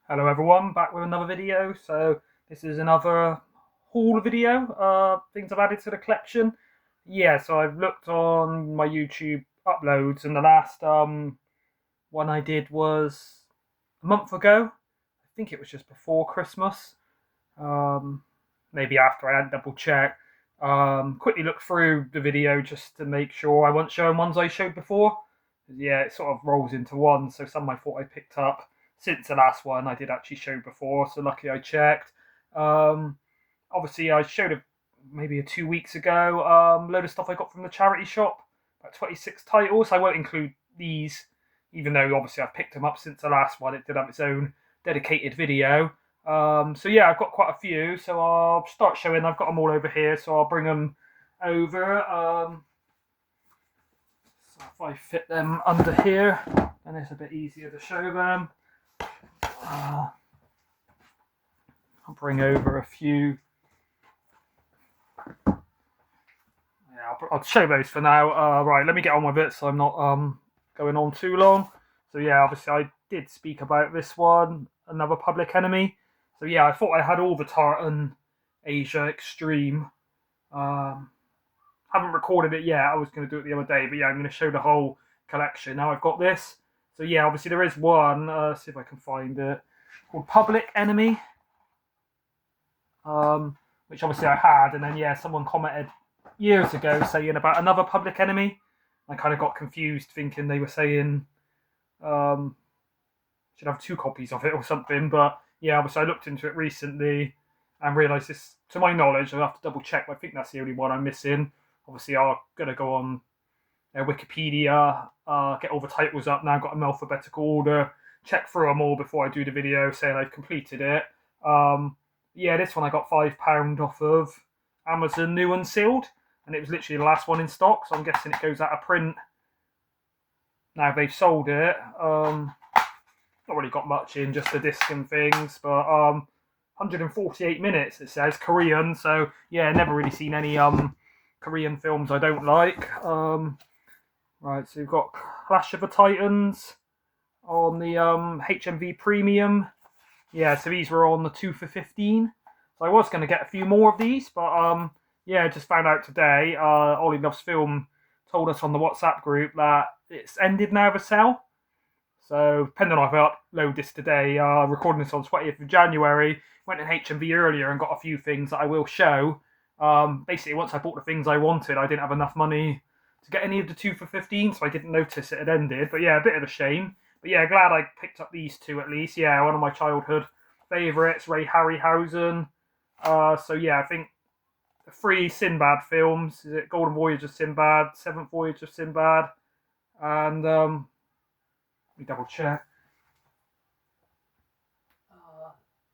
Hello everyone, back with another video. So this is another haul video, things I've added to the collection. Yeah, so I've looked on my YouTube uploads and the last one I did was a month ago. I think it was just before Christmas. Um, Maybe after, I had double check. Quickly look through the video just to make sure I wasn't showing ones I showed before. Yeah, it sort of rolls into one, so some I thought I picked up since the last one I did actually show before, so luckily I checked. Um, Obviously, I showed it maybe 2 weeks ago. Load of stuff I got from the charity shop, about 26 titles. I won't include these, even though obviously I've picked them up since the last one. It did have its own dedicated video. So yeah, I've got quite a few. So I'll start showing. I've got them all over here, so I'll bring them over. So if I fit them under here, then it's a bit easier to show them. I'll bring over a few. Yeah, I'll show those for now. Right, let me get on with it so I'm not going on too long. So yeah, obviously I did speak about this one, another Public Enemy. So yeah, I thought I had all the Tartan Asia Extreme. Um, haven't recorded it yet. I was going to do it the other day, but yeah, I'm going to show the whole collection. Now I've got this. So yeah, obviously there is one. See if I can find it. Called Public Enemy. Which obviously I had, and then yeah, someone commented years ago saying about another Public Enemy. I kind of got confused, thinking they were saying should have two copies of it or something. But yeah, obviously I looked into it recently and realised this, to my knowledge, I'll have to double check, but I think that's the only one I'm missing. Obviously, I'm going to go on Wikipedia, get all the titles up now, I've got them in alphabetical order, check through them all before I do the video saying I've completed it. Yeah, this one I got £5 off of Amazon, new and sealed, and it was literally the last one in stock, so I'm guessing it goes out of print. Now they've sold it. Not really got much in, just the disc and things, but 148 minutes it says, Korean, so yeah, never really seen any Korean films I don't like. Right, so we've got Clash of the Titans on the HMV Premium. Yeah, so these were on the 2 for 15. So I was going to get a few more of these, but yeah, just found out today. Ollie Loves Film told us on the WhatsApp group that it's ended now, the sale. So depending on if I upload this today, recording this on 20th of January, went in HMV earlier and got a few things that I will show. Basically, once I bought the things I wanted, I didn't have enough money to get any of the 2 for 15, so I didn't notice it had ended. But yeah, a bit of a shame. But yeah, glad I picked up these two at least. Yeah, one of my childhood favourites, Ray Harryhausen. So yeah, I think the three Sinbad films, is it Golden Voyage of Sinbad, Seventh Voyage of Sinbad, and let me double check.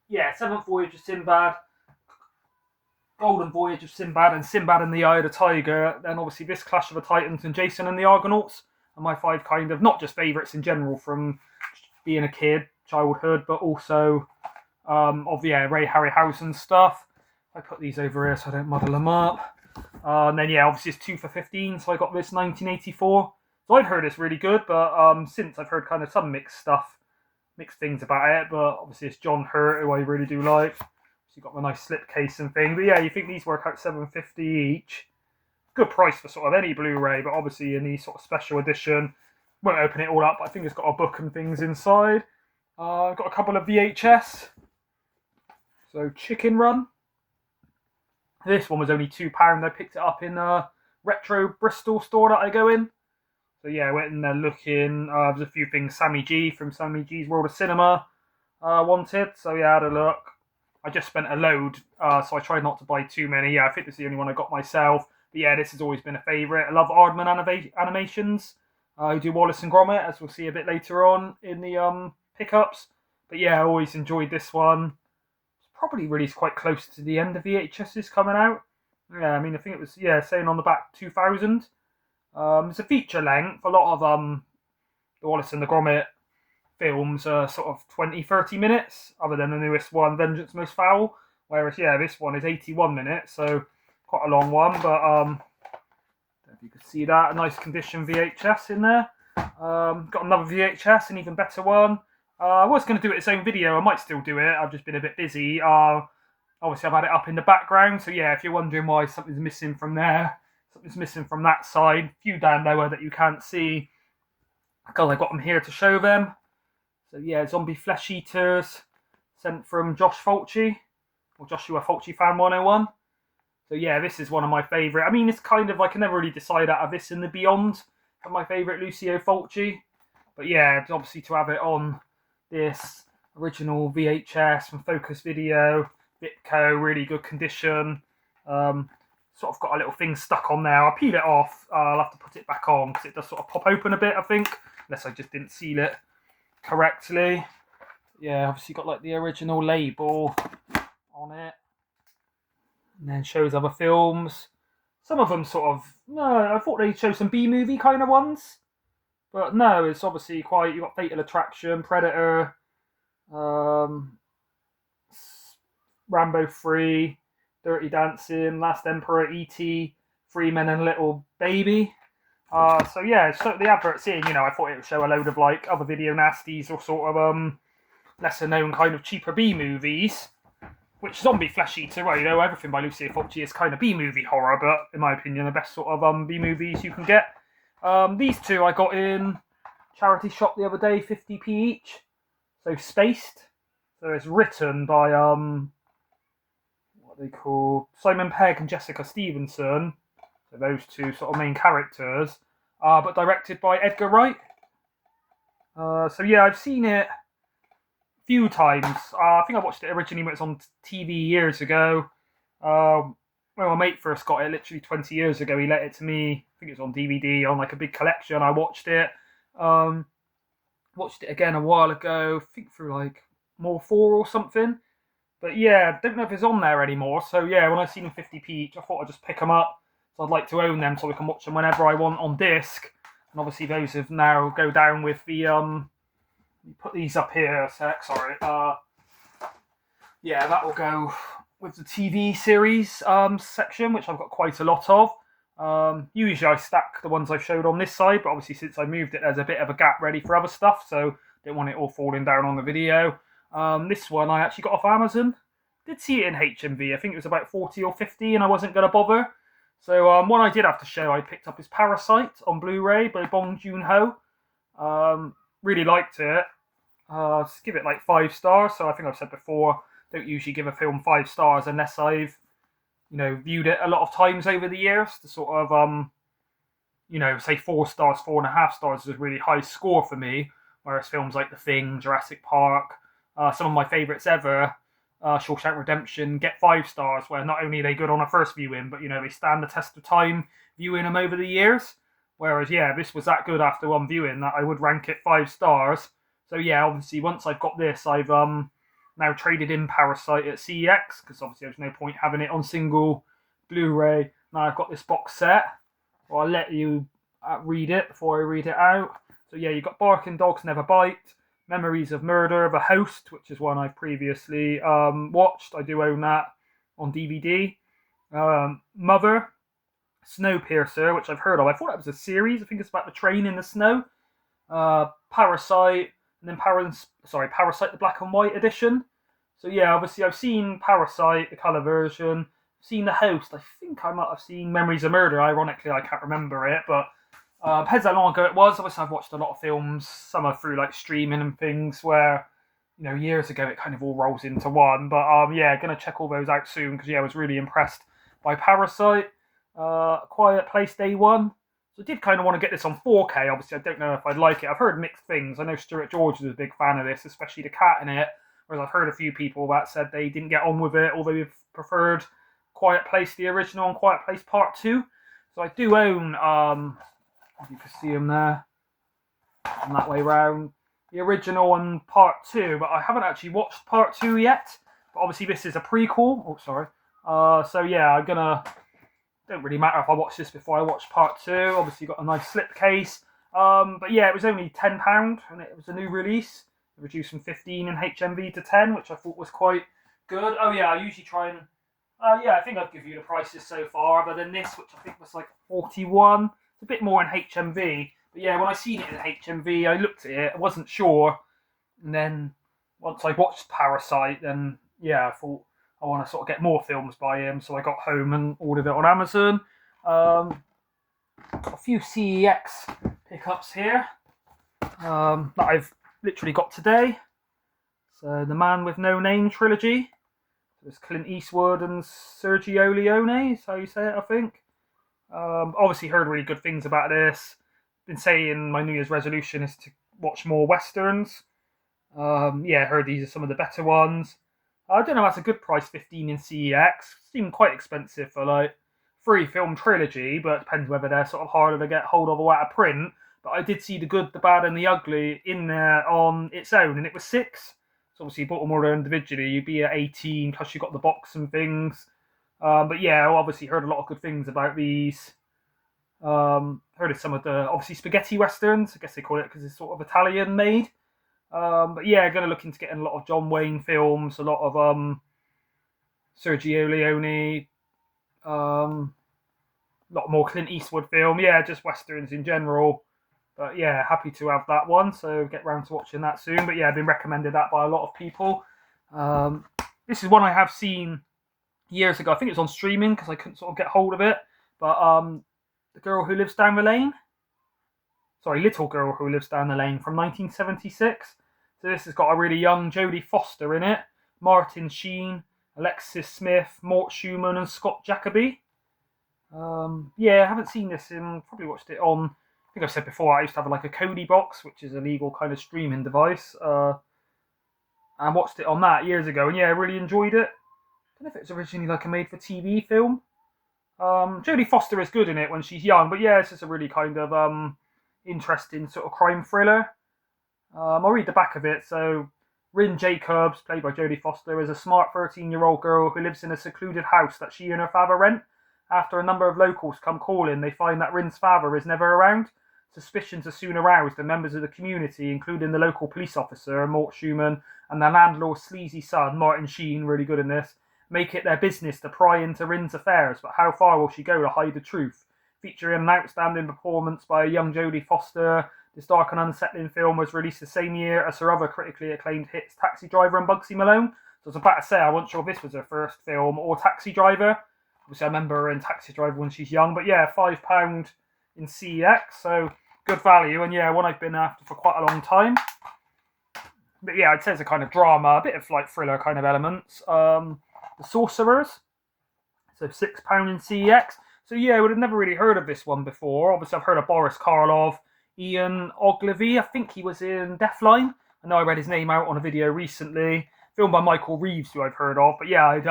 Yeah, Seventh Voyage of Sinbad, Golden Voyage of Sinbad, and Sinbad and the Eye of the Tiger. Then obviously this Clash of the Titans and Jason and the Argonauts are my five kind of, not just favourites in general from being a kid, childhood, but also of yeah, Ray Harryhausen stuff. I put these over here so I don't muddle them up. And then yeah, obviously it's 2 for 15, so I got this 1984. So I'd heard it's really good, but since I've heard kind of some mixed things about it. But obviously it's John Hurt, who I really do like. So you got the nice slipcase and thing. But yeah, you think these work out $7.50 each? Good price for sort of any Blu-ray, but obviously in the sort of special edition, won't open it all up. But I think it's got a book and things inside. I've got a couple of VHS. So Chicken Run. This one was only £2. I picked it up in a retro Bristol store that I go in. So yeah, I went in there looking. There's a few things Sammy G from Sammy G's World of Cinema wanted. So yeah, I had a look. I just spent a load, so I tried not to buy too many. Yeah, I think this is the only one I got myself. But yeah, this has always been a favourite. I love Aardman Animations, who do Wallace and Gromit, as we'll see a bit later on in the pickups. But yeah, I always enjoyed this one. It's probably released quite close to the end of VHS's coming out. Yeah, I mean, I think it was, yeah, saying on the back 2000. It's a feature length. A lot of the Wallace and the Gromit films are sort of 20-30 minutes, other than the newest one, Vengeance Most Foul. Whereas, yeah, this one is 81 minutes, so quite a long one. But I don't know if you could see that. A nice condition VHS in there. Got another VHS, an even better one. I was going to do it its own video. I might still do it. I've just been a bit busy. Obviously, I've had it up in the background. So yeah, if you're wondering why something's missing from there, something's missing from that side, a few down lower that you can't see, because I got them here to show them. So yeah, Zombie Flesh Eaters, sent from Josh Fulci, or Joshua Fulci Fan 101. So yeah, this is one of my favourite. I mean, it's kind of, I can never really decide out of this and the Beyond for my favourite Lucio Fulci. But yeah, obviously to have it on this original VHS from Focus Video, Bitco, really good condition. Sort of got a little thing stuck on there. I'll peel it off. I'll have to put it back on because it does sort of pop open a bit, I think. Unless I just didn't seal it correctly. Yeah, obviously got like the original label on it. And then shows other films. Some of them sort of, no, I thought they'd show some B-movie kind of ones. But no, it's obviously quite, you've got Fatal Attraction, Predator, Rambo 3, Dirty Dancing, Last Emperor, E.T., Three Men and a Little Baby. So yeah, so the advert seeing, I thought it would show a load of like other video nasties or sort of lesser known kind of cheaper B movies. Which Zombie Flesh Eater, well, everything by Lucio Fulci is kind of B movie horror, but in my opinion, the best sort of B movies you can get. These two I got in charity shop the other day, 50p each. So Spaced. So it's written by what are they called? Simon Pegg and Jessica Stevenson. So those two sort of main characters. But directed by Edgar Wright. So yeah, I've seen it a few times. I think I watched it originally when it was on TV years ago. When my mate first got it, literally 20 years ago, he let it to me. I think it was on DVD on like a big collection. I watched it. Watched it again a while ago. I think through like More 4 or something. But yeah, don't know if it's on there anymore. So yeah, when I seen them 50p each, I thought I'd just pick them up. So I'd like to own them so I can watch them whenever I want on disc. And obviously those have now go down with the put these up here a sec, sorry. Yeah, that will go with the TV series section, which I've got quite a lot of. Usually I stack the ones I've showed on this side, but obviously since I moved it, there's a bit of a gap ready for other stuff, so didn't want it all falling down on the video. This one I actually got off Amazon. Did see it in HMV. I think it was about 40 or 50, and I wasn't going to bother. So one I did have to show I picked up is Parasite on Blu-ray by Bong Joon-ho. Really liked it. Just give it like 5 stars. So I think I've said before, don't usually give a film 5 stars unless I've, viewed it a lot of times over the years to sort of, say 4 stars, 4.5 stars is a really high score for me. Whereas films like The Thing, Jurassic Park, some of my favourites ever, Shawshank Redemption, get 5 stars, where not only are they good on a first viewing, but, they stand the test of time viewing them over the years. Whereas, yeah, this was that good after one viewing that I would rank it 5 stars. So, yeah, obviously, once I've got this, I've now traded in Parasite at CEX, because obviously there's no point having it on single Blu-ray. Now I've got this box set. Well, I'll let you read it before I read it out. So, yeah, you've got Barking Dogs Never Bite, Memories of Murder, The Host, which is one I've previously watched. I do own that on DVD. Mother, Snowpiercer, which I've heard of. I thought that was a series. I think it's about the train in the snow. Parasite, and then Parasite the Black and White edition. So yeah, obviously I've seen Parasite, the colour version. Seen The Host. I think I might have seen Memories of Murder. Ironically, I can't remember it, but depends how long ago it was. Obviously, I've watched a lot of films. Some are through like streaming and things where, years ago it kind of all rolls into one. But yeah, gonna check all those out soon because yeah, I was really impressed by Parasite. Quiet Place Day One. So I did kind of want to get this on 4K. Obviously, I don't know if I'd like it. I've heard mixed things. I know Stuart George is a big fan of this, especially the cat in it. Whereas I've heard a few people that said they didn't get on with it, although they've preferred Quiet Place, the original, and Quiet Place Part 2. So I do own, if you can see them there, and that way round, the original and Part 2, but I haven't actually watched Part 2 yet. But obviously this is a prequel. Oh, sorry. So yeah, don't really matter if I watch this before I watch Part 2. Obviously got a nice slipcase. But yeah, it was only £10 and it was a new release. Reduced from 15 in HMV to 10, which I thought was quite good. Oh yeah, I usually try and... yeah, I think I've given you the prices so far, other than this, which I think was like 41. It's a bit more in HMV. But yeah, when I seen it in HMV, I looked at it. I wasn't sure, And then once I watched Parasite, then yeah, I thought I want to sort of get more films by him. So I got home and ordered it on Amazon. Got a few CEX pickups here that I've literally got today. So the Man with No Name trilogy. There's Clint Eastwood and Sergio Leone, is how you say it, I think. Obviously heard really good things about this. Been saying my New Year's resolution is to watch more westerns. Yeah, heard these are some of the better ones. I don't know, that's a good price, 15 in CEX. Seemed quite expensive for like 3-film trilogy, but it depends whether they're sort of harder to get hold of or out of print. But I did see The Good, the Bad, and the Ugly in there on its own, and it was 6. So obviously, you bought them all individually, you'd be at 18, plus you got the box and things. But yeah, I obviously heard a lot of good things about these. Heard of some of the, obviously, spaghetti westerns, I guess they call it because it's sort of Italian made. But yeah, going to look into getting a lot of John Wayne films, a lot of Sergio Leone, a lot more Clint Eastwood film. Yeah, just westerns in general. But yeah, happy to have that one. So get round to watching that soon. But yeah, I've been recommended that by a lot of people. This is one I have seen years ago. I think it was on streaming because I couldn't sort of get hold of it. But The Girl Who Lives Down the Lane. Sorry, Little Girl Who Lives Down the Lane from 1976. So this has got a really young Jodie Foster in it, Martin Sheen, Alexis Smith, Mort Schumann, and Scott Jacoby. Yeah, I haven't seen this in, probably watched it on, I think I've said before, I used to have like a Kodi box, which is a legal kind of streaming device. And watched it on that years ago, and yeah, I really enjoyed it. I don't know if it was originally like a made-for-TV film. Jodie Foster is good in it when she's young, but yeah, it's just a really kind of interesting sort of crime thriller. I'll read the back of it. So, Rin Jacobs, played by Jodie Foster, is a smart 13-year-old girl who lives in a secluded house that she and her father rent. After a number of locals come calling, they find that Rin's father is never around. Suspicions are soon aroused, and members of the community, including the local police officer, Mort Schumann, and the landlord's sleazy son, Martin Sheen, really good in this, make it their business to pry into Rin's affairs, but how far will she go to hide the truth? Featuring an outstanding performance by a young Jodie Foster, this dark and unsettling film was released the same year as her other critically acclaimed hits Taxi Driver and Bugsy Malone. So I was about to say, I wasn't sure if this was her first film or Taxi Driver. Obviously, I remember her in Taxi Driver when she's young. But yeah, £5 in CEX, so good value. And yeah, one I've been after for quite a long time. But yeah, I'd say it's a kind of drama, a bit of like thriller kind of elements. The Sorcerers, so £6 in CEX. So yeah, I would have never really heard of this one before. Obviously, I've heard of Boris Karloff, Ian Ogilvy. I think he was in Deathline. I know I read his name out on a video recently. Filmed by Michael Reeves, who I've heard of. But yeah, I'd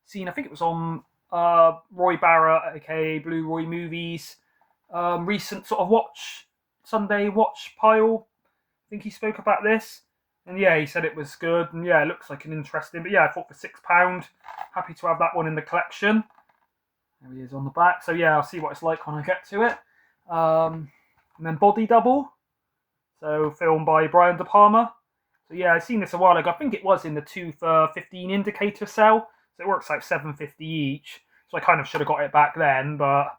seen, I think it was on Roy Barrett, aka Blue Roy Movies. Recent sort of Sunday watch pile. I think he spoke about this. And yeah, he said it was good. And yeah, it looks like an interesting. But yeah, I thought for £6, happy to have that one in the collection. There he is on the back. So yeah, I'll see what it's like when I get to it. And then Body Double. So filmed by Brian De Palma. So yeah, I've seen this a while ago. I think it was in the 2 for 15 indicator sale. So it works out $7.50 each. So I kind of should have got it back then, but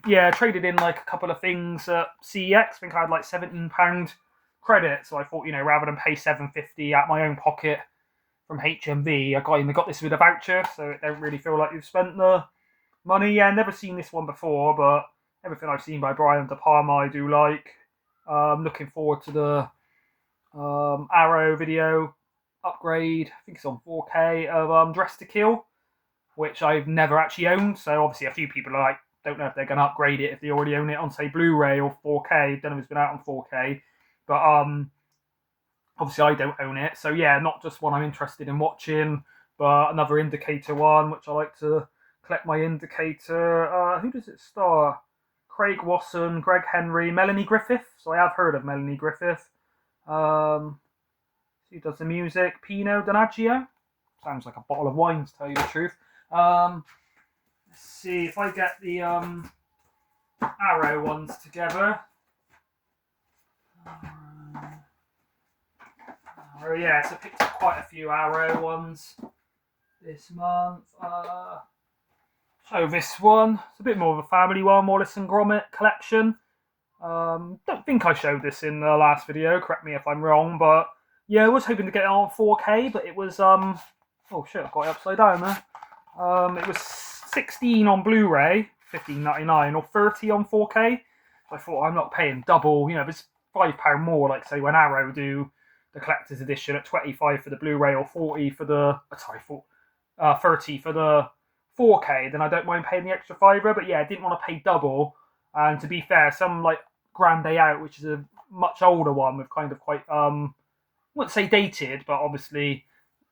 yeah, traded in like a couple of things at CEX. I think I had like £17 credit. So I thought, you know, rather than pay $7.50 out my own pocket from HMV, I got this with a voucher, so it don't really feel like you've spent the money. Yeah, never seen this one before, but everything I've seen by Brian De Palma I do like. Looking forward to the Arrow video upgrade. I think it's on 4K of Dress to Kill, which I've never actually owned. So obviously a few people are like, don't know if they're going to upgrade it if they already own it on, say, Blu-ray or 4K. Don't know if it's been out on 4K, but obviously I don't own it. So yeah, not just one I'm interested in watching, but another indicator one, which I like to collect my indicator. Who does it star? Craig Wasson, Greg Henry, Melanie Griffith. So I have heard of Melanie Griffith. Who does the music? Pino Donaggio. Sounds like a bottle of wine, to tell you the truth. Let's see if I get the Arrow ones together. Oh yeah, so I picked up quite a few Arrow ones this month. So this one, it's a bit more of a family one, Wallace and Gromit collection. Don't think I showed this in the last video, correct me if I'm wrong, but yeah, I was hoping to get it on 4K, but it was, oh shit, I got it upside down there. It was 16 on Blu-ray, $15.99, or 30 on 4K. So I thought, I'm not paying double, you know, if it's £5 more, like say when Arrow do the collector's edition at 25 for the Blu-ray or 40 for the, 30 for the 4K, then I don't mind paying the extra fiver. But yeah, I didn't want to pay double. And to be fair, some like Grand Day Out, which is a much older one with kind of quite, I wouldn't say dated, but obviously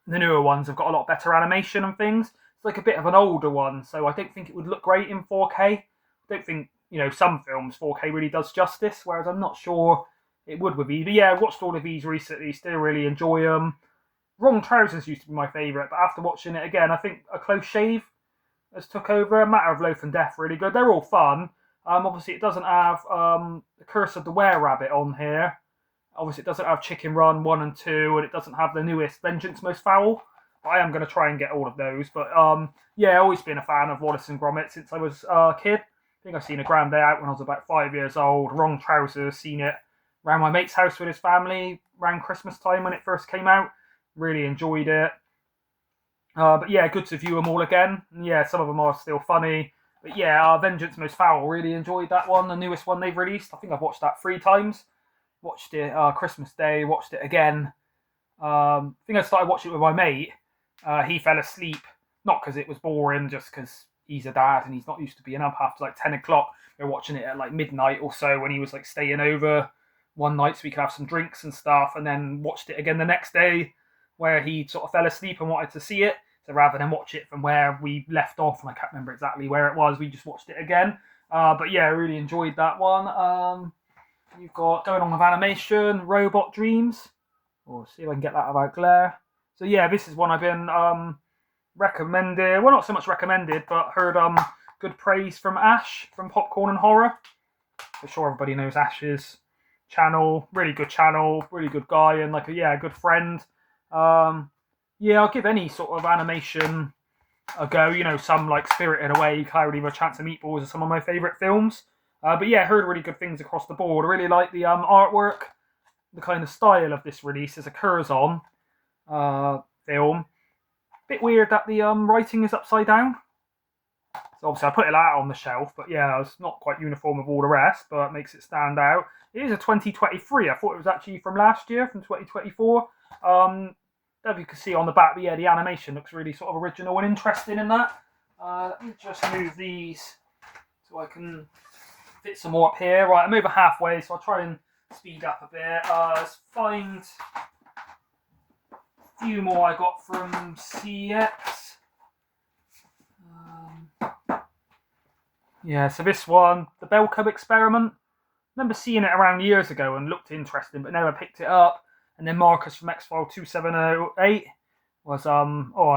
the newer ones have got a lot better animation and things. It's like a bit of an older one, so I don't think it would look great in 4K. I don't think, you know, some films 4K really does justice, whereas I'm not sure it would with these. But yeah, I watched all of these recently, still really enjoy them. Wrong Trousers used to be my favourite, but after watching it again, I think A Close Shave has took over. A Matter of Loaf and Death, really good. They're all fun. Obviously, it doesn't have The Curse of the Were-Rabbit on here. Obviously, it doesn't have Chicken Run 1 and 2, and it doesn't have the newest Vengeance Most Foul. But I am going to try and get all of those. But yeah, I've always been a fan of Wallace and Gromit since I was a kid. I think I've seen A Grand Day Out when I was about 5 years old. Wrong Trousers, seen it around my mate's house with his family around Christmas time when it first came out. Really enjoyed it. But yeah, good to view them all again. Yeah, some of them are still funny. But yeah, Vengeance Most Foul, really enjoyed that one, the newest one they've released. I think I've watched that 3 times. Watched it Christmas Day, watched it again. I think I started watching it with my mate. He fell asleep, not because it was boring, just because he's a dad and he's not used to being up after like 10 o'clock. We were watching it at like midnight or so when he was like staying over one night so we could have some drinks and stuff, and then watched it again the next day where he sort of fell asleep and wanted to see it. So rather than watch it from where we left off, and I can't remember exactly where it was, we just watched it again. But yeah, I really enjoyed that one. You've got, going on with animation, Robot Dreams. We'll see if I can get that without glare. So yeah, this is one I've been recommended. Well, not so much recommended, but heard good praise from Ash from Popcorn and Horror. I'm sure everybody knows Ash's channel. Really good channel, really good guy, and like a good friend. Yeah, I'll give any sort of animation a go. You know, some like Spirited Away, Cloudy with a Chance of Meatballs are some of my favourite films. But yeah, heard really good things across the board. I really like the artwork, the kind of style of this release as a Curzon film. Bit weird that the writing is upside down. So obviously I put it out on the shelf, but yeah, it's not quite uniform with all the rest, but it makes it stand out. It is a 2023. I thought it was actually from last year, from 2024. As you can see on the back, but yeah, the animation looks really sort of original and interesting in that. Let me just move these so I can fit some more up here. Right, I'm over halfway, so I'll try and speed up a bit. Let's find a few more I got from CX. Yeah, so this one, the Belko Experiment. I remember seeing it around years ago and looked interesting, but never picked it up. And then Marcus from X-File 2708 was, I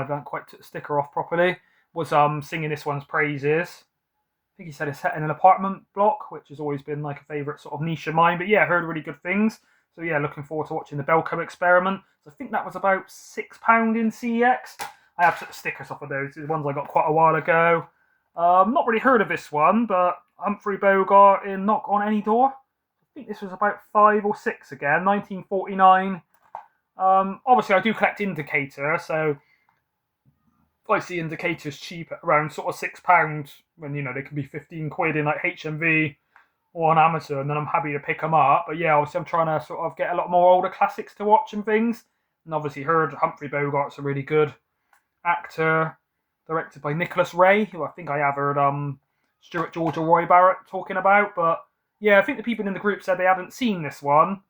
haven't quite took the sticker off properly, was singing this one's praises. I think he said it's set in an apartment block, which has always been like a favourite sort of niche of mine. But yeah, heard really good things. So yeah, looking forward to watching the Belko Experiment. So I think that was about £6 in CEX. I have took the stickers off of those. The ones I got quite a while ago. Not really heard of this one, but Humphrey Bogart in Knock on Any Door. I think this was about 5 or 6 again, 1949. Obviously, I do collect Indicator, so I see Indicators cheap at around sort of £6 when, you know, they can be 15 quid in like HMV or on Amazon, and then I'm happy to pick them up. But yeah, obviously I'm trying to sort of get a lot more older classics to watch and things. And obviously heard Humphrey Bogart's a really good actor, directed by Nicholas Ray, who I think I have heard Stuart George or Roy Barrett talking about. But yeah, I think the people in the group said they hadn't seen this one.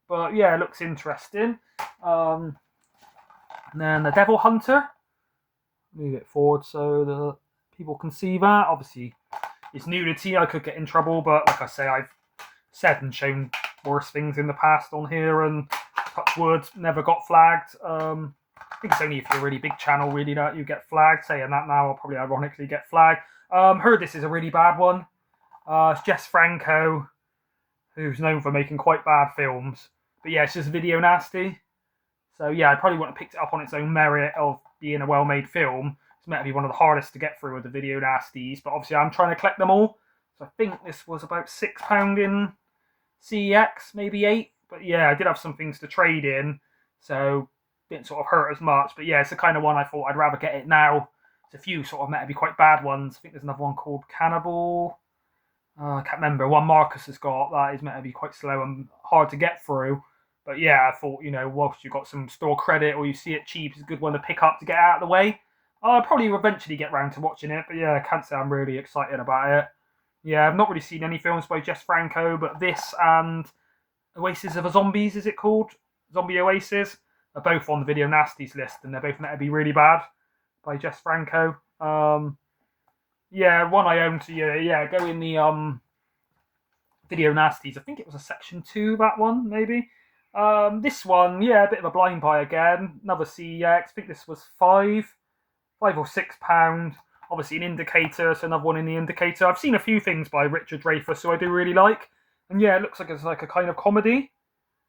But yeah, it looks interesting. And then The Devil Hunter. Move it forward so the people can see that. Obviously, it's nudity. I could get in trouble, but like I say, I've said and shown worse things in the past on here, and touch wood, never got flagged. I think it's only if you're a really big channel, really, that you get flagged. Saying that now, I'll probably ironically get flagged. Heard this is a really bad one. It's Jess Franco, who's known for making quite bad films. But yeah, it's just video nasty. So yeah, I probably wouldn't have picked it up on its own merit of being a well-made film. It's meant to be one of the hardest to get through with the video nasties, but obviously I'm trying to collect them all. So I think this was about £6 in CEX, maybe 8. But yeah, I did have some things to trade in, so didn't sort of hurt as much. But yeah, it's the kind of one I thought I'd rather get it now. There's a few sort of meant to be quite bad ones. I think there's another one called Cannibal. I can't remember. One Marcus has got that is meant to be quite slow and hard to get through. But yeah, I thought, whilst you've got some store credit or you see it cheap, it's a good one to pick up to get out of the way. I'll probably eventually get round to watching it, but yeah, I can't say I'm really excited about it. Yeah, I've not really seen any films by Jess Franco, but this and Oasis of a Zombies, is it called? Zombie Oasis, are both on the Video Nasties list, and they're both meant to be really bad by Jess Franco. Yeah, one I own to go in the Video Nasties. I think it was a section 2, that one, maybe. This one, yeah, a bit of a blind buy again. Another CEX. I think this was £5 or £6. Obviously an Indicator, so another one in the Indicator. I've seen a few things by Richard Dreyfuss, who I do really like. And yeah, it looks like it's like a kind of comedy.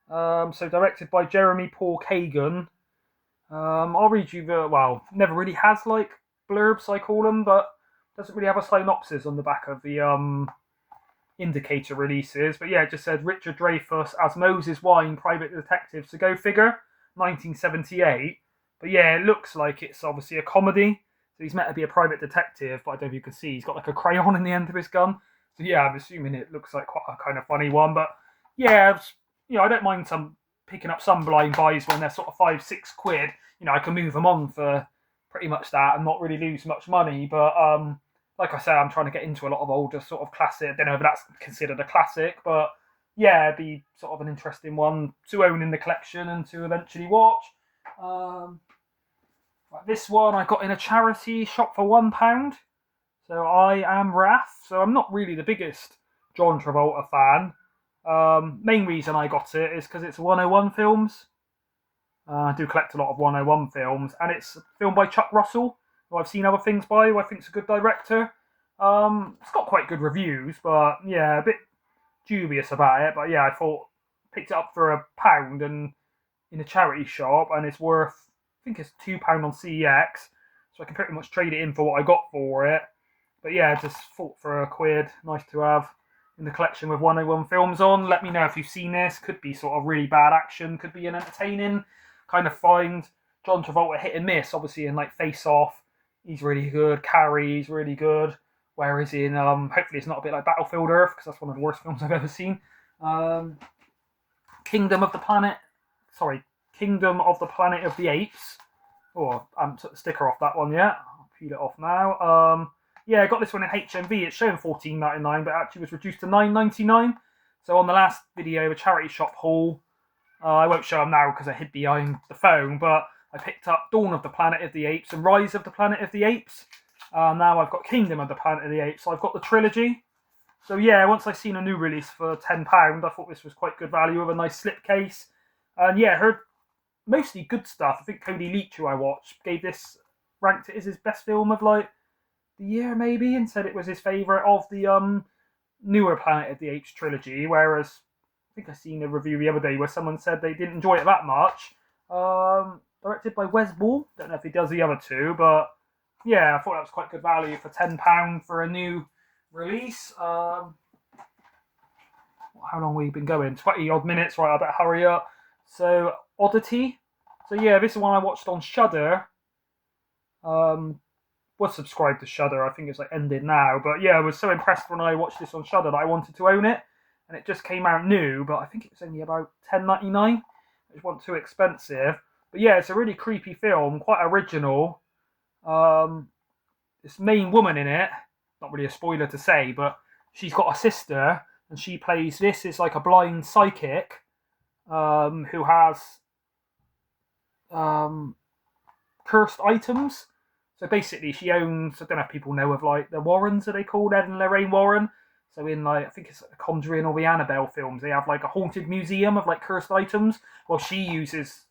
So directed by Jeremy Paul Kagan. I'll read you never really has like blurbs, I call them, but doesn't really have a synopsis on the back of the Indicator releases. But yeah, it just said Richard Dreyfuss as Moses Wine, private detective. So go figure, 1978. But yeah, it looks like it's obviously a comedy. So he's meant to be a private detective, but I don't know if you can see, he's got like a crayon in the end of his gun. So yeah, I'm assuming it looks like quite a kind of funny one. But yeah, I don't mind picking up some blind buys when they're sort of £5-6. I can move them on for pretty much that and not really lose much money. But like I say, I'm trying to get into a lot of older sort of classic. I don't know if that's considered a classic, but yeah, it'd be sort of an interesting one to own in the collection and to eventually watch. This one I got in a charity shop for £1. So I Am Wrath. So I'm not really the biggest John Travolta fan. Main reason I got it is because it's 101 films. I do collect a lot of 101 films, and it's a film by Chuck Russell, who I've seen other things by, who I think's a good director. It's got quite good reviews, but yeah, a bit dubious about it. But yeah, I picked it up for £1 and in a charity shop, and it's worth, I think it's £2 on CEX, so I can pretty much trade it in for what I got for it. But yeah, just thought for £1, nice to have in the collection with 101 films on. Let me know if you've seen this. Could be sort of really bad action, could be an entertaining kind of find. John Travolta hit and miss, obviously in like Face Off, he's really good. Carrie, he's really good. Whereas in hopefully it's not a bit like Battlefield Earth, because that's one of the worst films I've ever seen. Kingdom of the Planet of the Apes. Oh, I haven't took the sticker off that one yet. I'll peel it off now. Yeah, I got this one in HMV. It's showing $14.99, but actually was reduced to $9.99. So on the last video, a charity shop haul, I won't show them now because I hid behind the phone, but I picked up Dawn of the Planet of the Apes and Rise of the Planet of the Apes. Now I've got Kingdom of the Planet of the Apes, so I've got the trilogy. So yeah, once I seen a new release for £10, I thought this was quite good value with a nice slipcase. And yeah, heard mostly good stuff. I think Cody Leach, who I watched, ranked it as his best film of like the year maybe, and said it was his favourite of the newer Planet of the Apes trilogy, whereas I think I seen a review the other day where someone said they didn't enjoy it that much. Directed by Wes Ball. Don't know if he does the other two, but yeah, I thought that was quite good value for £10 for a new release. How long have we been going? 20 odd minutes, right? I better hurry up. So, Oddity. So yeah, this is one I watched on Shudder. Was subscribed to Shudder. I think it's like ended now, but yeah, I was so impressed when I watched this on Shudder that I wanted to own it, and it just came out new. But I think it was only about $10.99, which wasn't too expensive. But yeah, it's a really creepy film, quite original. This main woman in it, not really a spoiler to say, but she's got a sister, and she plays this is like a blind psychic who has cursed items. So basically, she owns, I don't know if people know of like the Warrens, are they called? Ed and Lorraine Warren. So in like, I think it's the Conjuring or the Annabelle films, they have like a haunted museum of like cursed items. Well, she uses,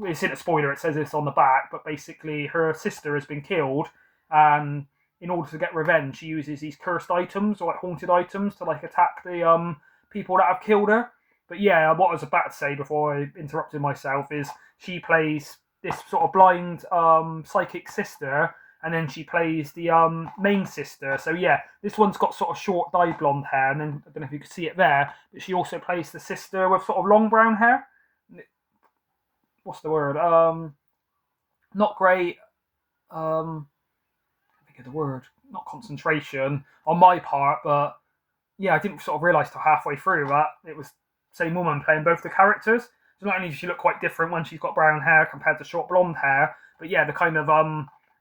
it's in a spoiler, it says this on the back, but basically her sister has been killed, and in order to get revenge, she uses these cursed items or like haunted items to like attack the people that have killed her. But yeah, what I was about to say before I interrupted myself is she plays this sort of blind psychic sister, and then she plays the main sister. So yeah, this one's got sort of short dyed blonde hair, and then I don't know if you can see it there, but she also plays the sister with sort of long brown hair. What's the word? Not great. I think of the word. Not concentration on my part, but yeah, I didn't sort of realise till halfway through that it was the same woman playing both the characters. So not only does she look quite different when she's got brown hair compared to short blonde hair, but yeah, the kind of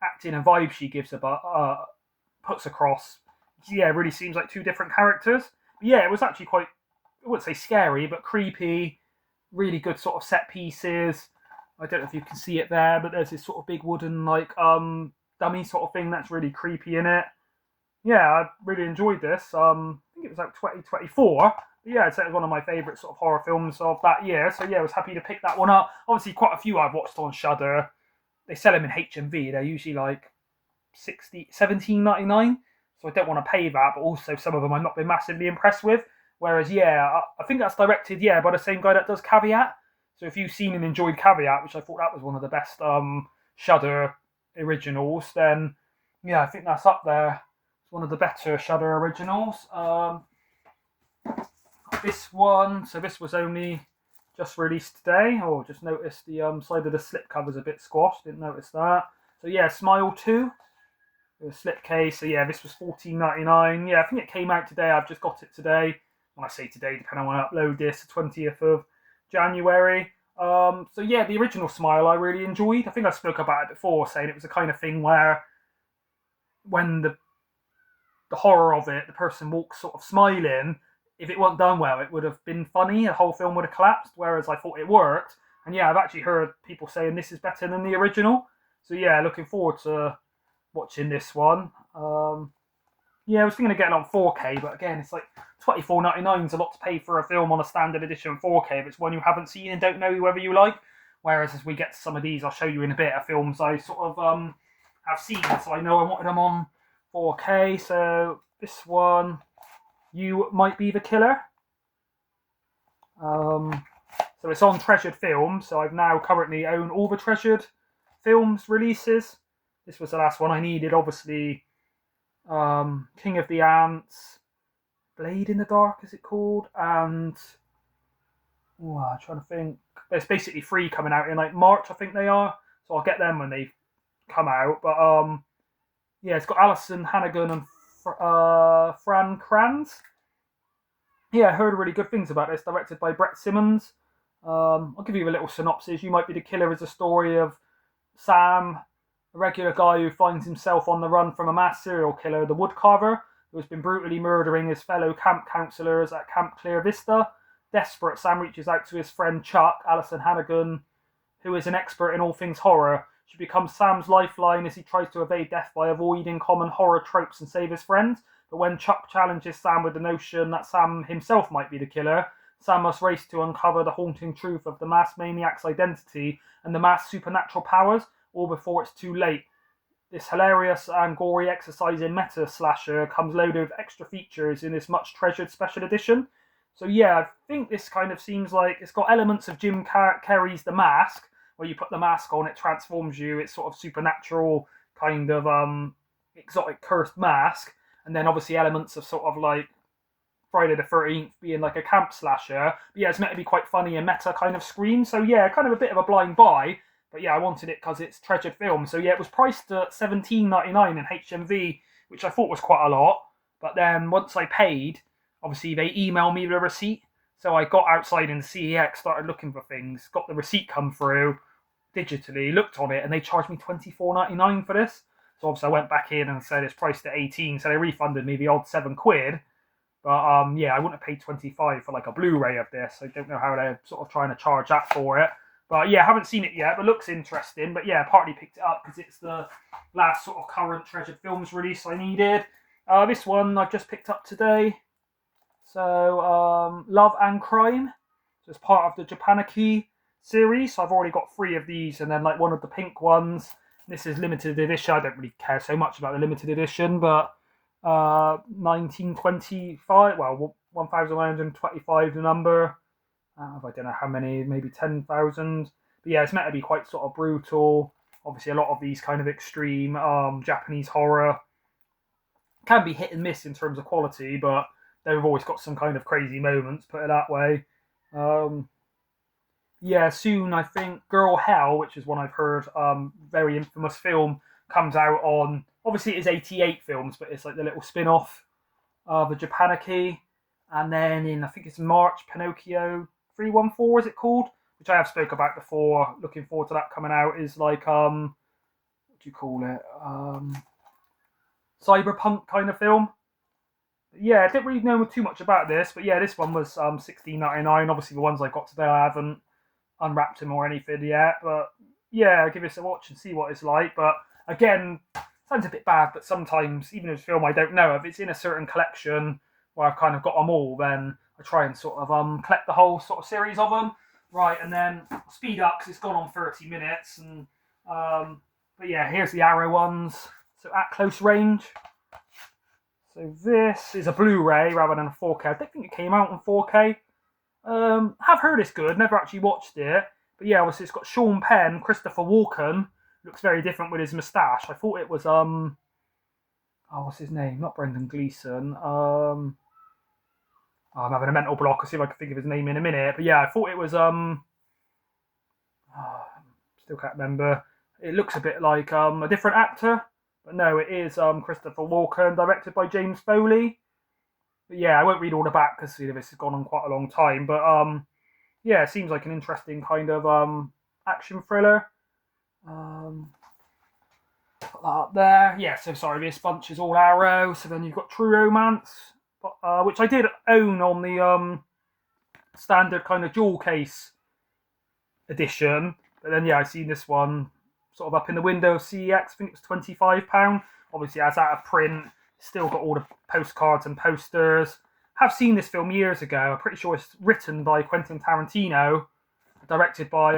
acting and vibe she gives about puts across, yeah, it really seems like two different characters. But yeah, it was actually quite, I wouldn't say scary, but creepy. Really good sort of set pieces. I don't know if you can see it there, but there's this sort of big wooden like dummy sort of thing that's really creepy in it. Yeah, I really enjoyed this. I think it was like 2024. But yeah, I'd say it was one of my favourite sort of horror films of that year. So yeah, I was happy to pick that one up. Obviously, quite a few I've watched on Shudder. They sell them in HMV. They're usually like 17.99. So I don't want to pay that, but also some of them I've not been massively impressed with. Whereas, yeah, I think that's directed, yeah, by the same guy that does Caveat. So if you've seen and enjoyed Caveat, which I thought that was one of the best Shudder originals, then yeah, I think that's up there. It's one of the better Shudder originals. This one, so this was only just released today. Oh, just noticed the side of the slip cover's a bit squashed. Didn't notice that. So yeah, Smile 2. The slipcase. So yeah, this was $14.99. Yeah, I think it came out today. I've just got it today. When I say today, depending on when I upload this, the 20th of January. So yeah, the original Smile I really enjoyed. I think I spoke about it before, saying it was the kind of thing where when the horror of it, the person walks sort of smiling, if it wasn't done well, it would have been funny. The whole film would have collapsed, whereas I thought it worked. And yeah, I've actually heard people saying this is better than the original. So yeah, looking forward to watching this one. Yeah, I was thinking of getting on 4K, but again, it's like $24.99 is a lot to pay for a film on a standard edition 4K if it's one you haven't seen and don't know whether you like. Whereas as we get to some of these, I'll show you in a bit of films I sort of have seen, so I know I wanted them on 4K. So this one, You Might Be the Killer. So it's on Treasured Films, so I've now currently own all the Treasured Films releases. This was the last one I needed, obviously. King of the Ants, Blade in the Dark, is it called? And I'm trying to think. There's basically 3 coming out in like March, I think they are. So I'll get them when they come out. But yeah, it's got Alison Hannigan and Fran Kranz. Yeah, I heard really good things about this. Directed by Brett Simmons. I'll give you a little synopsis. You Might Be the Killer is a story of Sam, a regular guy who finds himself on the run from a mass serial killer, the Woodcarver, who has been brutally murdering his fellow camp counselors at Camp Clear Vista. Desperate, Sam reaches out to his friend Chuck, Alison Hannigan, who is an expert in all things horror. She becomes Sam's lifeline as he tries to evade death by avoiding common horror tropes and save his friends. But when Chuck challenges Sam with the notion that Sam himself might be the killer, Sam must race to uncover the haunting truth of the masked maniac's identity and the masked supernatural powers, all before it's too late. This hilarious and gory exercise in meta slasher comes loaded with extra features in this much treasured special edition. So yeah, I think this kind of seems like it's got elements of Jim Carrey's The Mask, where you put the mask on, it transforms you. It's sort of supernatural kind of exotic cursed mask, and then obviously elements of sort of like Friday the 13th being like a camp slasher. But yeah, it's meant to be quite funny and meta kind of scream. So yeah, kind of a bit of a blind buy. But yeah, I wanted it because it's Treasured Film. So yeah, it was priced at $17.99 in HMV, which I thought was quite a lot. But then once I paid, obviously they emailed me the receipt. So I got outside in the CEX, started looking for things, got the receipt come through digitally, looked on it, and they charged me $24.99 for this. So obviously I went back in and said it's priced at 18, so they refunded me the odd £7. But yeah, I wouldn't have paid 25 for like a Blu-ray of this. I don't know how they're sort of trying to charge that for it. But yeah, I haven't seen it yet, but looks interesting. But yeah, partly picked it up because it's the last sort of current Treasured Films release I needed. This one I've just picked up today. So, Love and Crime. So it's part of the Japaniki series. So I've already got 3 of these, and then like one of the pink ones. This is limited edition. I don't really care so much about the limited edition, but 1925, well, 1925 the number. I don't know how many, maybe 10,000. But yeah, it's meant to be quite sort of brutal, Obviously, a lot of these kind of extreme Japanese horror can be hit and miss in terms of quality, but they've always got some kind of crazy moments, put it that way. Um, yeah, soon I think Girl Hell, which is one I've heard, very infamous film, comes out on. Obviously, it is 88 films, but it's like the little spin off of the Japaniki. And then in, I think it's March, Pinocchio 314, is it called? Which I have spoke about before. Looking forward to that coming out. Is like, what do you call it? Cyberpunk kind of film. Yeah, I didn't really know too much about this, but yeah, this one was $16.99. Obviously, the ones I got today, I haven't unwrapped them or anything yet. But yeah, I'll give this a watch and see what it's like. But again, sounds a bit bad, but sometimes, even if it's a film I don't know, if it's in a certain collection where I've kind of got them all, then I try and sort of collect the whole sort of series of them. Right, and then speed up because it's gone on 30 minutes. And but yeah, here's the Arrow ones. So at close range. So this is a Blu-ray rather than a 4K. I don't think it came out on 4K. Have heard it's good, never actually watched it. But yeah, obviously it's got Sean Penn, Christopher Walken. Looks very different with his moustache. I thought it was oh, what's his name? Not Brendan Gleeson. Oh, I'm having a mental block. I'll see if I can think of his name in a minute. But yeah, I thought it was oh, still can't remember. It looks a bit like a different actor. But no, it is Christopher Walken, directed by James Foley. But yeah, I won't read all the back because this has gone on quite a long time. But yeah, it seems like an interesting kind of action thriller. Put that up there. Yeah, so sorry, this bunch is all Arrow. So then you've got True Romance, which I did own on the standard kind of jewel case edition. But then yeah, I seen this one sort of up in the window of CEX. I think it was £25. Obviously, as out of print, still got all the postcards and posters. Have seen this film years ago. I'm pretty sure it's written by Quentin Tarantino, directed by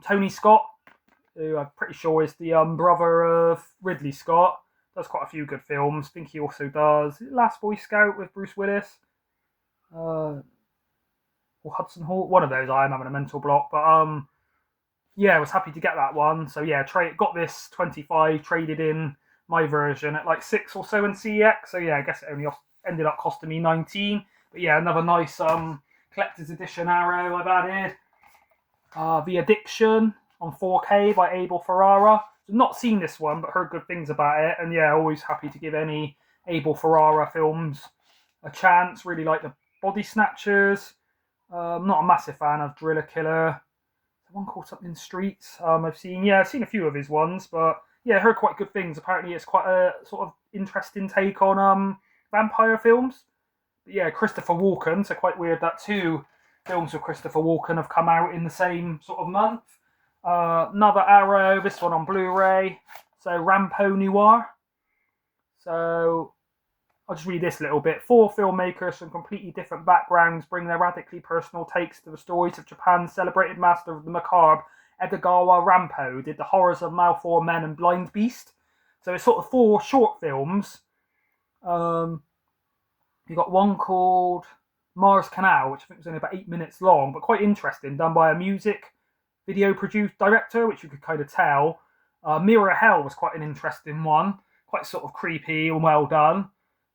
Tony Scott, who I'm pretty sure is the brother of Ridley Scott. Does quite a few good films. I think he also does Last Boy Scout with Bruce Willis. Or Hudson Hawk. One of those. I am having a mental block. But yeah, I was happy to get that one. So yeah, got this 25, traded in my version at like 6 or so in CEX. So yeah, I guess it only ended up costing me 19. But yeah, another nice collector's edition Arrow I've added. The Addiction on 4K by Abel Ferrara. So not seen this one, but heard good things about it. And yeah, always happy to give any Abel Ferrara films a chance. Really like the Body Snatchers. Not a massive fan of Driller Killer. One called something Streets. I've seen a few of his ones, but yeah, heard quite good things. Apparently, it's quite a sort of interesting take on vampire films. But yeah, Christopher Walken. So quite weird that two films with Christopher Walken have come out in the same sort of month. Another Arrow. This one on Blu-ray. So Rampo Noir. So I'll just read this little bit. 4 filmmakers from completely different backgrounds bring their radically personal takes to the stories of Japan's celebrated master of the macabre, Edogawa Rampo, who did the horrors of Malfour Men and Blind Beast. So it's sort of 4 short films. You got one called Mars Canal, which I think was only about 8 minutes long, but quite interesting, done by a music video director, which you could kind of tell. Mirror Hell was quite an interesting one, quite sort of creepy and well done.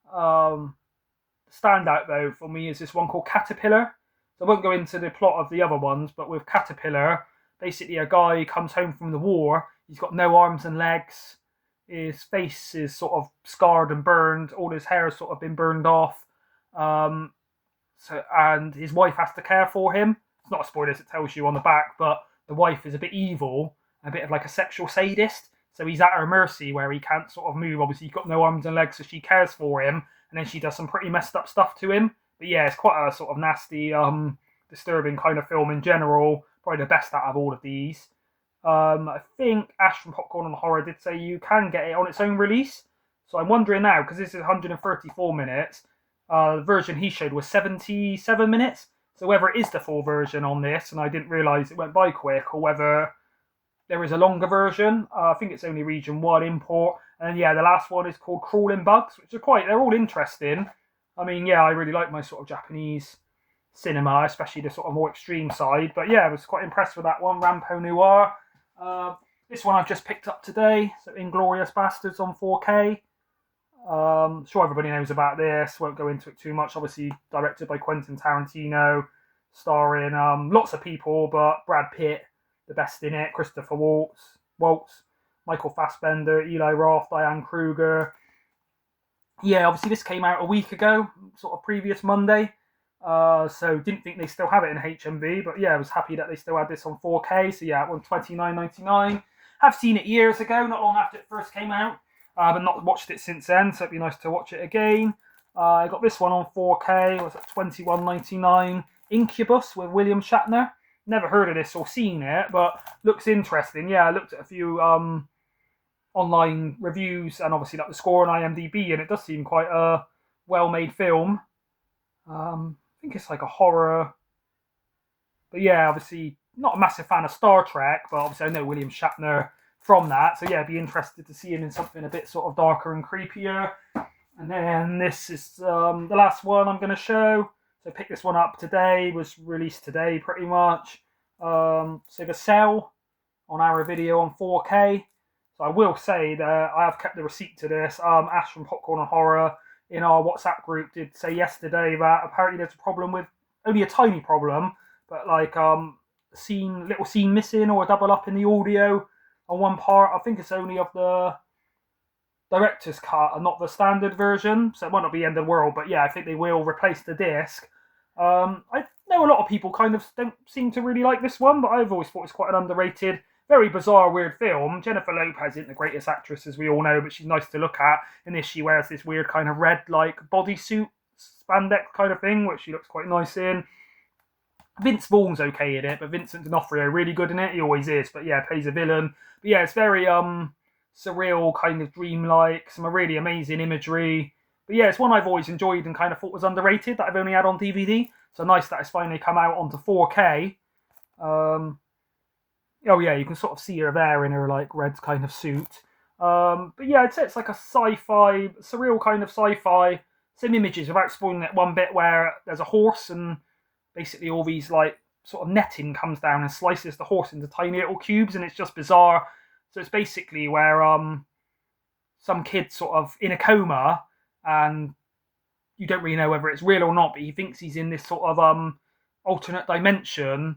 Standout though for me is this one called Caterpillar. So I won't go into the plot of the other ones, but with Caterpillar, basically a guy comes home from the war. He's got no arms and legs. His face is sort of scarred and burned. All his hair has sort of been burned off. And his wife has to care for him. It's not a spoiler, as it tells you on the back, but the wife is a bit evil, a bit of like a sexual sadist. So he's at her mercy where he can't sort of move. Obviously, he's got no arms and legs, so she cares for him. And then she does some pretty messed up stuff to him. But yeah, it's quite a sort of nasty, disturbing kind of film in general. Probably the best out of all of these. I think Ash from Popcorn and Horror did say you can get it on its own release. So I'm wondering now, because this is 134 minutes, the version he showed was 77 minutes. So whether it is the full version on this, and I didn't realise it went by quick, or whether there is a longer version. I think it's only region 1 import. And yeah, the last one is called Crawling Bugs, which are they're all interesting. I mean, yeah, I really like my sort of Japanese cinema, especially the sort of more extreme side. But yeah, I was quite impressed with that one, Rampo Noir. This one I've just picked up today, so Inglourious Bastards on 4K. Sure everybody knows about this, won't go into it too much. Obviously directed by Quentin Tarantino, starring lots of people, but Brad Pitt, the best in it, Christopher Waltz, Michael Fassbender, Eli Roth, Diane Kruger. Yeah, obviously this came out a week ago, sort of previous Monday. So didn't think they still have it in HMV, but yeah, I was happy that they still had this on 4K. So yeah, it was $29.99. Have seen it years ago, not long after it first came out, but not watched it since then. So it'd be nice to watch it again. I got this one on 4K. Was at $21.99. Incubus with William Shatner. Never heard of this or seen it, but looks interesting. Yeah, I looked at a few online reviews and obviously like the score on IMDb, and it does seem quite a well-made film. I think it's like a horror, but yeah, obviously not a massive fan of Star Trek, but obviously I know William Shatner from that, so yeah, I'd be interested to see him in something a bit sort of darker and creepier. And then this is the last one I'm going to show. So I picked this one up today, was released today pretty much. So The Cell on our video on 4K. So I will say that I have kept the receipt to this. Ash from Popcorn and Horror in our WhatsApp group did say yesterday that apparently there's a problem with, only a tiny problem, but like little scene missing or a double up in the audio on one part. I think it's only of the director's cut and not the standard version, so it might not be the end of the world, but yeah, I think they will replace the disc. I know a lot of people kind of don't seem to really like this one, but I've always thought it's quite an underrated, very bizarre, weird film. Jennifer Lopez isn't the greatest actress, as we all know, but she's nice to look at. In this, she wears this weird kind of red, like, bodysuit, spandex kind of thing, which she looks quite nice in. Vince Vaughn's okay in it, but Vincent D'Onofrio really good in it. He always is, but yeah, plays a villain. But yeah, it's very surreal, kind of dreamlike, some really amazing imagery. But yeah, it's one I've always enjoyed and kind of thought was underrated that I've only had on DVD. So nice that it's finally come out onto 4K. Oh yeah, you can sort of see her there in her like red kind of suit. But yeah, I'd say it's like a sci-fi, surreal kind of sci-fi. Some images without spoiling it one bit where there's a horse and basically all these like sort of netting comes down and slices the horse into tiny little cubes, and it's just bizarre. So it's basically where some kid's sort of in a coma and you don't really know whether it's real or not, but he thinks he's in this sort of alternate dimension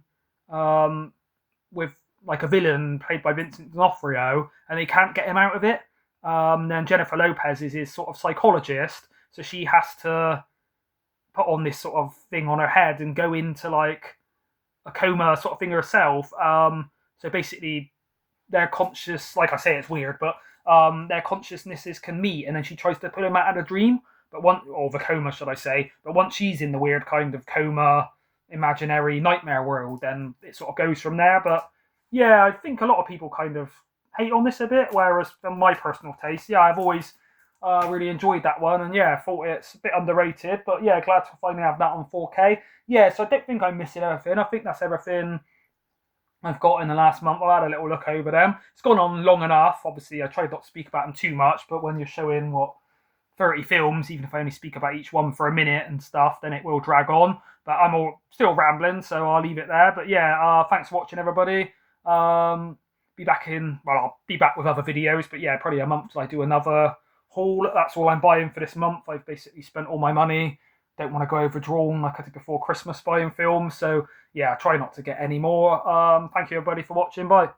with like a villain played by Vincent D'Onofrio, and they can't get him out of it. Then Jennifer Lopez is his sort of psychologist, so she has to put on this sort of thing on her head and go into like a coma sort of thing herself. So basically, their conscious, like I say, it's weird, but their consciousnesses can meet, and then she tries to pull him out of the dream, or the coma, should I say? But once she's in the weird kind of coma, imaginary nightmare world, then it sort of goes from there. But yeah, I think a lot of people kind of hate on this a bit, whereas from my personal taste, yeah, I've always really enjoyed that one, and yeah, thought it's a bit underrated, but yeah, glad to finally have that on 4K. Yeah, so I don't think I'm missing anything. I think that's everything I've got in the last month. I had a little look over them. It's gone on long enough. Obviously, I tried not to speak about them too much, but when you're showing, 30 films, even if I only speak about each one for a minute and stuff, then it will drag on. But I'm still rambling, so I'll leave it there. But yeah, thanks for watching, everybody. I'll be back with other videos, but yeah, probably a month till I do another haul. That's all I'm buying for this month. I've basically spent all my money. Don't want to go overdrawn like I did before Christmas buying films. So yeah, I try not to get any more. Thank you, everybody, for watching. Bye.